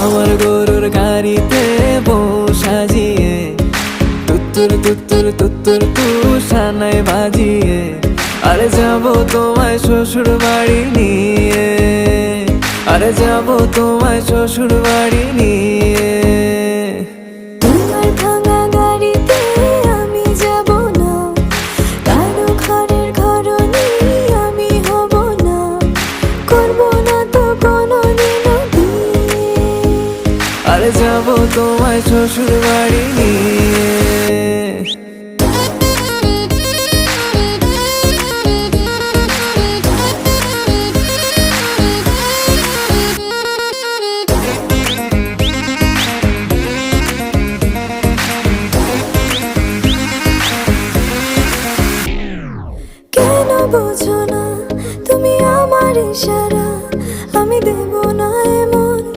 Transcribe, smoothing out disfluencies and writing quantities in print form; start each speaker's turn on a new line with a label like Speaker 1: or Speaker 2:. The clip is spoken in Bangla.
Speaker 1: আমার গরুর গাড়িতে বউ সাজিয়ে তুত্তুর তুত্তুর তুত্তুর তুষানায় বাজিয়ে আরে যাবো তোমায় শ্বশুর বাড়ি নিয়ে, আরে যাবো তোমায় শ্বশুর বাড়ি নিয়ে।
Speaker 2: তোমার ভাঙা গাড়িতে আমি যাব না, কারো ঘরের ঘরনি আমি হব না, করব না তো কোনোদিনও বিয়ে।
Speaker 1: আরে যাবো তোমায় শ্বশুর বাড়ি নিয়ে।
Speaker 2: কেন বোঝো না তুমি আমার ইশারা?